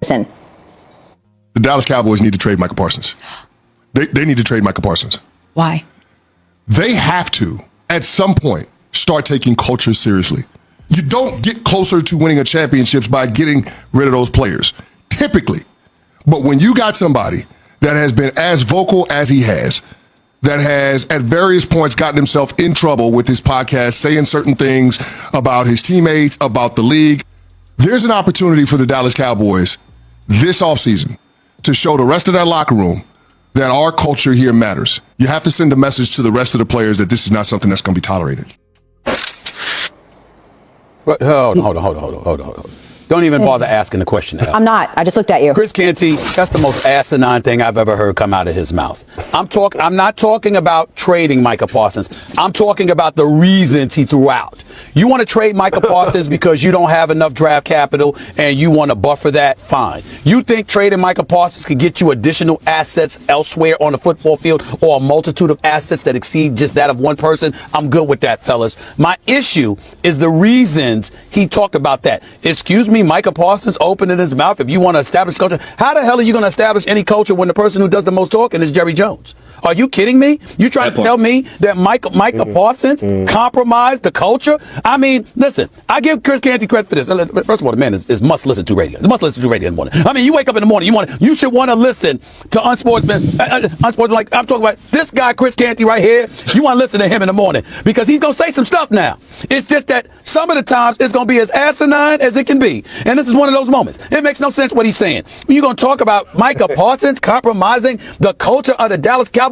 Listen. The Dallas Cowboys need to trade Michael Parsons. They need to trade Michael Parsons. Why? They have to, at some point, start taking culture seriously. You don't get closer to winning a championship by getting rid of those players, typically. But when you got somebody that has been as vocal as he has, that has at various points gotten himself in trouble with his podcast, saying certain things about his teammates, about the league, there's an opportunity for the Dallas Cowboys this offseason to show the rest of that locker room that our culture here matters. You have to send a message to the rest of the players that this is not something that's going to be tolerated. Hold on. Don't even bother asking the question now. I'm not. I just looked at you. Chris Canty, that's the most asinine thing I've ever heard come out of his mouth. I'm not talking about trading Micah Parsons. I'm talking about the reasons he threw out. You want to trade Micah Parsons because you don't have enough draft capital and you want to buffer that? Fine. You think trading Micah Parsons could get you additional assets elsewhere on the football field or a multitude of assets that exceed just that of one person? I'm good with that, fellas. My issue is the reasons he talked about that. Excuse me, Micah Parsons opening his mouth. If you want to establish culture, how the hell are you going to establish any culture when the person who does the most talking is Jerry Jones? Are you kidding me? You trying to tell me that Micah Parsons compromised the culture? I mean, listen, I give Chris Canty credit for this. First of all, the man is must listen to radio. It's must listen to radio in the morning. I mean, you wake up in the morning, you should want to listen to unsportsmanlike. I'm talking about this guy, Chris Canty, right here. You want to listen to him in the morning because he's gonna say some stuff now. It's just that some of the times it's gonna be as asinine as it can be, and this is one of those moments. It makes no sense what he's saying. You're gonna talk about Micah Parsons compromising the culture of the Dallas Cowboys.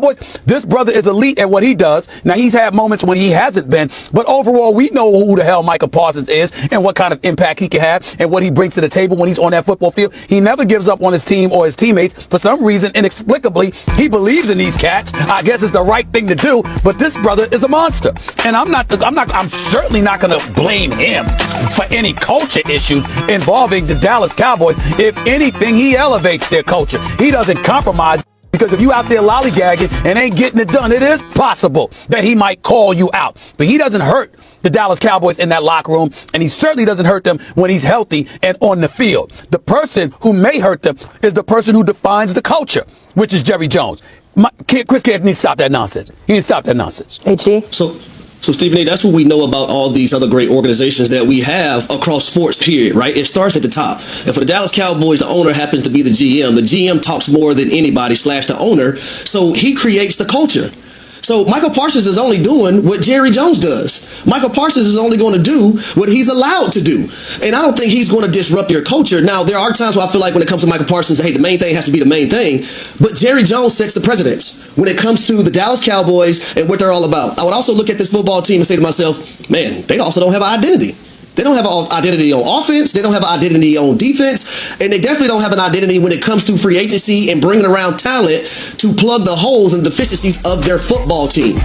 This brother is elite at what he does. Now, he's had moments when he hasn't been, but overall, we know who the hell Micah Parsons is and what kind of impact he can have and what he brings to the table when he's on that football field. He never gives up on his team or his teammates. For some reason, inexplicably, he believes in these cats. I guess it's the right thing to do, but this brother is a monster. And I'm certainly not going to blame him for any culture issues involving the Dallas Cowboys. If anything, he elevates their culture. He doesn't compromise. Because if you out there lollygagging and ain't getting it done, it is possible that he might call you out. But he doesn't hurt the Dallas Cowboys in that locker room, and he certainly doesn't hurt them when he's healthy and on the field. The person who may hurt them is the person who defines the culture, which is Jerry Jones. Chris Canty needs to stop that nonsense. He needs to stop that nonsense. HD? So Stephen A., that's what we know about all these other great organizations that we have across sports, period, right? It starts at the top. And for the Dallas Cowboys, the owner happens to be the GM. The GM talks more than anybody / the owner. So he creates the culture. So Michael Parsons is only doing what Jerry Jones does. Michael Parsons is only going to do what he's allowed to do. And I don't think he's going to disrupt your culture. Now, there are times where I feel like when it comes to Michael Parsons, hey, the main thing has to be the main thing. But Jerry Jones sets the precedents when it comes to the Dallas Cowboys and what they're all about. I would also look at this football team and say to myself, man, they also don't have an identity. They don't have an identity on offense. They don't have an identity on defense. And they definitely don't have an identity when it comes to free agency and bringing around talent to plug the holes and deficiencies of their football team.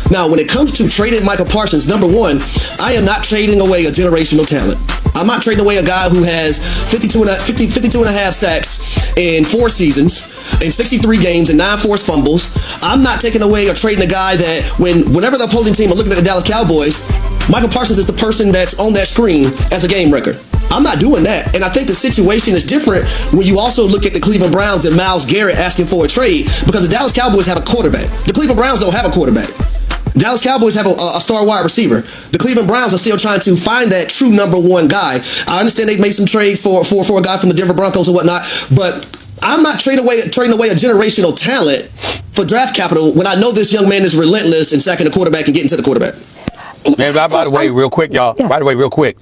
Now, when it comes to trading Michael Parsons, number one, I am not trading away a generational talent. I'm not trading away a guy who has 52 and a half sacks in 4 seasons, in 63 games and 9 forced fumbles. I'm not taking away or trading a guy that whenever the opposing team are looking at the Dallas Cowboys, Michael Parsons is the person that's on that screen as a game wrecker. I'm not doing that. And I think the situation is different when you also look at the Cleveland Browns and Myles Garrett asking for a trade because the Dallas Cowboys have a quarterback. The Cleveland Browns don't have a quarterback. Dallas Cowboys have a star wide receiver. The Cleveland Browns are still trying to find that true number one guy. I understand they've made some trades for a guy from the Denver Broncos and whatnot, but I'm not trading away a generational talent for draft capital when I know this young man is relentless in sacking the quarterback and getting to the quarterback. Man, by the way, real quick, y'all. Yeah. By the way, real quick.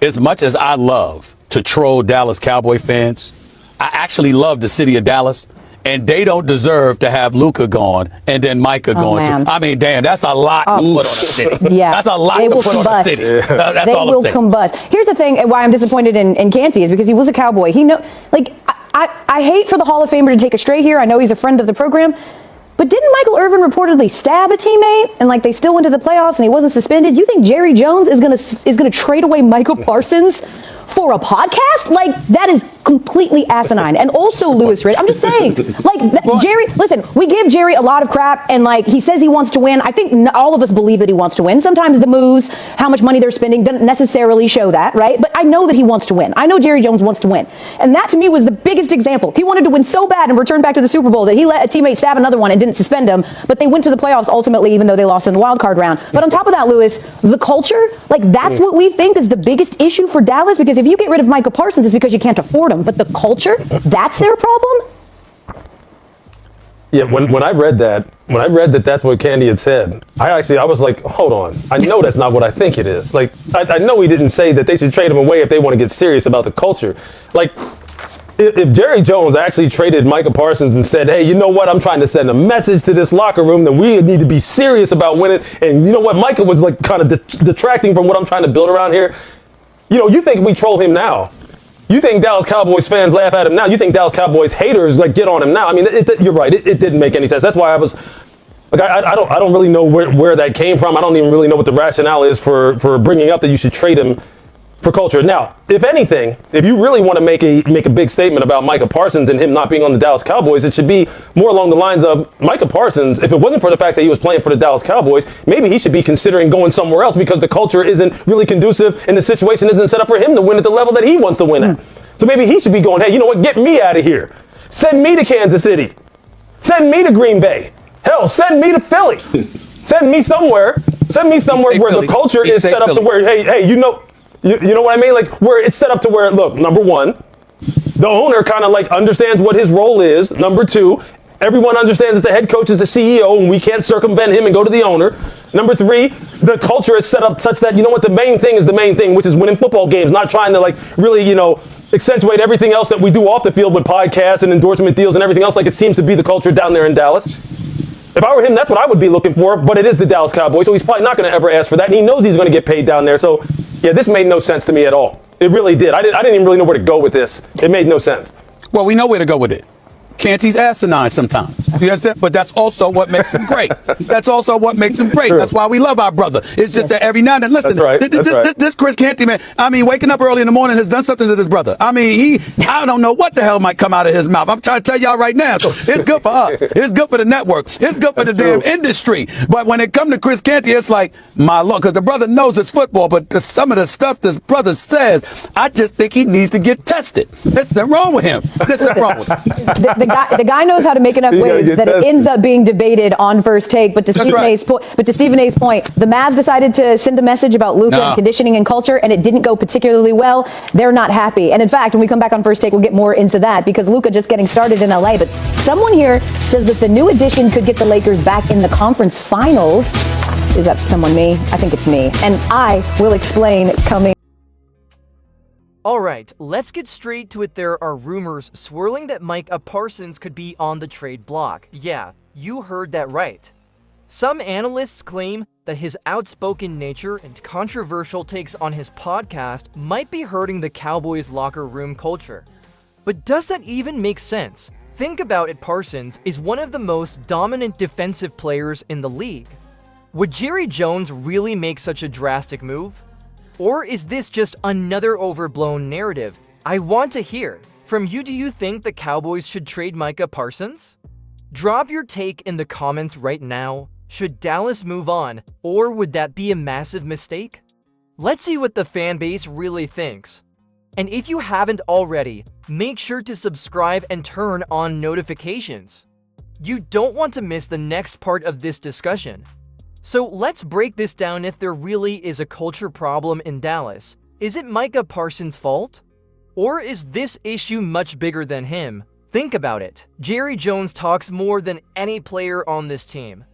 As much as I love to troll Dallas Cowboy fans, I actually love the city of Dallas. And they don't deserve to have Luka gone and then Micah going. I mean, damn, that's a lot to put on a city. Yeah. That's a lot to put on a city. That's they all will combust. Here's the thing, and why I'm disappointed in Canty is because he was a Cowboy. I hate for the Hall of Famer to take a stray here. I know he's a friend of the program. But didn't Michael Irvin reportedly stab a teammate and they still went to the playoffs and he wasn't suspended? You think Jerry Jones is gonna trade away Michael Parsons for a podcast? Like, that is completely asinine. And also, Louis Ridge, I'm just saying, like, Jerry, listen, we give Jerry a lot of crap, and like, he says he wants to win. I think all of us believe that he wants to win. Sometimes the moves, how much money they're spending, doesn't necessarily show that, right? But I know that he wants to win. I know Jerry Jones wants to win. And that to me was the biggest example. He wanted to win so bad and return back to the Super Bowl that he let a teammate stab another one and didn't suspend him, but they went to the playoffs ultimately, even though they lost in the wild card round. But on top of that, Louis, the culture, like, that's what we think is the biggest issue for Dallas, because if you get rid of Micah Parsons, it's because you can't afford him. But the culture, that's their problem? Yeah, when I read that that's what Candy had said, I was like, hold on. I know that's not what I think it is. Like, I know he didn't say that they should trade him away if they want to get serious about the culture. Like, if Jerry Jones actually traded Micah Parsons and said, hey, you know what, I'm trying to send a message to this locker room that we need to be serious about winning, and you know what, Micah was like kind of detracting from what I'm trying to build around here. You know, you think we troll him now. You think Dallas Cowboys fans laugh at him now. You think Dallas Cowboys haters like get on him now. I mean, you're right. It didn't make any sense. That's why I was like, I don't really know where that came from. I don't even really know what the rationale is for bringing up that you should trade him for culture. Now, if anything, if you really want to make a big statement about Micah Parsons and him not being on the Dallas Cowboys, it should be more along the lines of Micah Parsons. If it wasn't for the fact that he was playing for the Dallas Cowboys, maybe he should be considering going somewhere else because the culture isn't really conducive and the situation isn't set up for him to win at the level that he wants to win at. So maybe he should be going, hey, you know what? Get me out of here. Send me to Kansas City. Send me to Green Bay. Hell, send me to Philly. Send me somewhere. Send me somewhere where the culture is set up to where, hey, you know what I mean? Like, where it's set up to where, look, number one, the owner kind of like understands what his role is. Number two, everyone understands that the head coach is the CEO and we can't circumvent him and go to the owner. Number three, the culture is set up such that, you know what, the main thing is the main thing, which is winning football games, not trying to like really, you know, accentuate everything else that we do off the field with podcasts and endorsement deals and everything else like it seems to be the culture down there in Dallas. If I were him, that's what I would be looking for, but it is the Dallas Cowboys, so he's probably not going to ever ask for that, and he knows he's going to get paid down there. So, yeah, this made no sense to me at all. It really did. I didn't even really know where to go with this. It made no sense. Well, we know where to go with it. Canty's asinine sometimes. You understand? But that's also what makes him great. That's also what makes him great. True. That's why we love our brother. It's just that every now and then, listen, That's right. this Chris Canty, man, I mean, waking up early in the morning has done something to this brother. I mean, I don't know what the hell might come out of his mouth. I'm trying to tell y'all right now. So it's good for us. It's good for the network. It's good for the damn industry. But when it comes to Chris Canty, it's like, my Lord, because the brother knows it's football, but some of the stuff this brother says, I just think he needs to get tested. There's something wrong with him. There's something wrong with him. The guy knows how to make enough waves that it ends up being debated on First Take. But to Stephen A's point, the Mavs decided to send a message about Luka and conditioning and culture, and it didn't go particularly well. They're not happy. And in fact, when we come back on First Take, we'll get more into that because Luka just getting started in LA. But someone here says that the new addition could get the Lakers back in the conference finals. Is that someone, me? I think it's me. And I will explain coming. Alright, let's get straight to it. There are rumors swirling that Micah Parsons could be on the trade block. Yeah, you heard that right. Some analysts claim that his outspoken nature and controversial takes on his podcast might be hurting the Cowboys' locker room culture. But does that even make sense? Think about it, Parsons is one of the most dominant defensive players in the league. Would Jerry Jones really make such a drastic move? Or is this just another overblown narrative? I want to hear from you. Do you think the Cowboys should trade Micah Parsons? Drop your take in the comments right now. Should Dallas move on, or would that be a massive mistake? Let's see what the fan base really thinks. And if you haven't already, make sure to subscribe and turn on notifications. You don't want to miss the next part of this discussion. So let's break this down. If there really is a culture problem in Dallas, is it Micah Parsons' fault? Or is this issue much bigger than him? Think about it. Jerry Jones talks more than any player on this team.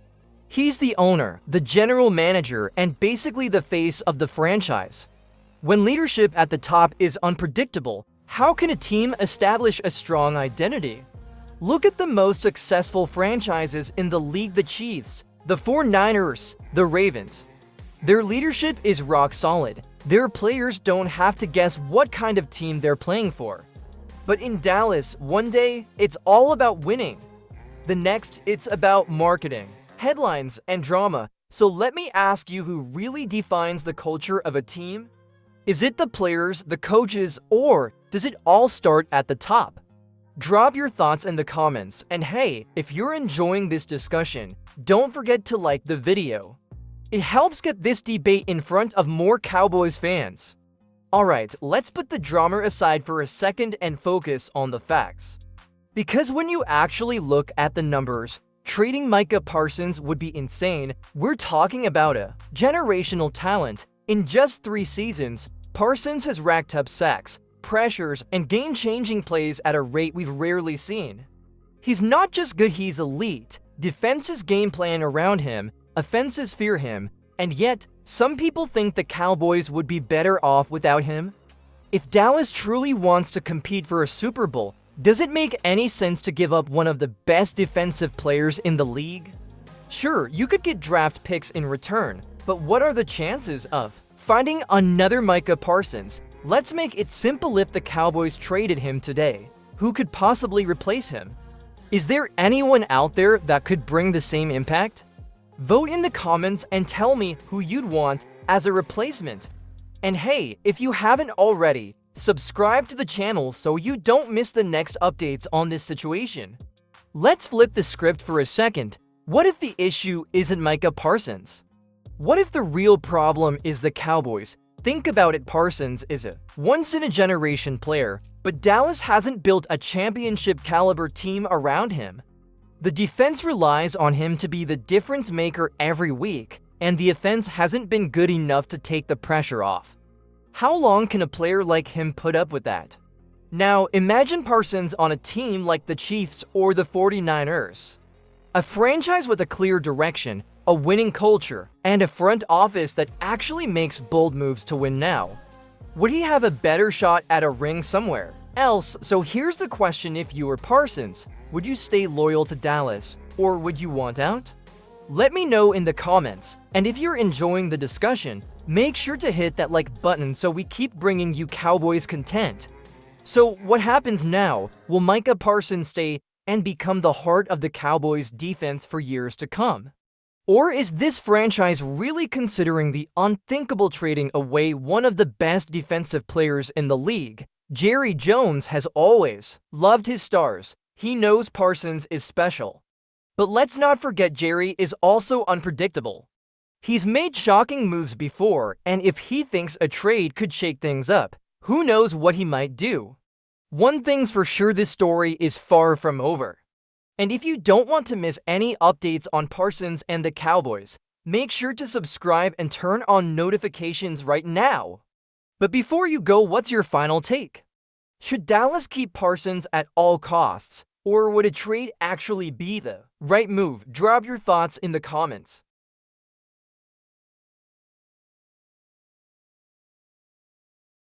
He's the owner, the general manager, and basically the face of the franchise. When leadership at the top is unpredictable, how can a team establish a strong identity? Look at the most successful franchises in the league: the Chiefs, the 49ers, the Ravens. Their leadership is rock solid. Their players don't have to guess what kind of team they're playing for. But in Dallas, one day, it's all about winning. The next, it's about marketing, headlines, and drama. So let me ask you, who really defines the culture of a team? Is it the players, the coaches, or does it all start at the top? Drop your thoughts in the comments, and hey, if you're enjoying this discussion, don't forget to like the video. It helps get this debate in front of more Cowboys fans. Alright, let's put the drama aside for a second and focus on the facts. Because when you actually look at the numbers, trading Micah Parsons would be insane. We're talking about a generational talent. In just 3 seasons, Parsons has racked up sacks, pressures, and game-changing plays at a rate we've rarely seen. He's not just good, he's elite. Defenses game plan around him, offenses fear him, and yet, some people think the Cowboys would be better off without him. If Dallas truly wants to compete for a Super Bowl, does it make any sense to give up one of the best defensive players in the league? Sure, you could get draft picks in return, but what are the chances of finding another Micah Parsons? Let's make it simple. If the Cowboys traded him today, who could possibly replace him? Is there anyone out there that could bring the same impact? Vote in the comments and tell me who you'd want as a replacement. And hey, if you haven't already, subscribe to the channel so you don't miss the next updates on this situation. Let's flip the script for a second. What if the issue isn't Micah Parsons? What if the real problem is the Cowboys? Think about it, Parsons is a once-in-a-generation player, but Dallas hasn't built a championship-caliber team around him. The defense relies on him to be the difference maker every week, and the offense hasn't been good enough to take the pressure off. How long can a player like him put up with that? Now, imagine Parsons on a team like the Chiefs or the 49ers. A franchise with a clear direction, a winning culture, and a front office that actually makes bold moves to win now. Would he have a better shot at a ring somewhere else? So here's the question: if you were Parsons, would you stay loyal to Dallas, or would you want out? Let me know in the comments, and if you're enjoying the discussion, make sure to hit that like button so we keep bringing you Cowboys content. So what happens now? Will Micah Parsons stay and become the heart of the Cowboys defense for years to come? Or is this franchise really considering the unthinkable, trading away one of the best defensive players in the league? Jerry Jones has always loved his stars. He knows Parsons is special. But let's not forget, Jerry is also unpredictable. He's made shocking moves before, and if he thinks a trade could shake things up, who knows what he might do. One thing's for sure, this story is far from over. And if you don't want to miss any updates on Parsons and the Cowboys, make sure to subscribe and turn on notifications right now. But before you go, what's your final take? Should Dallas keep Parsons at all costs, or would a trade actually be the right move? Drop your thoughts in the comments.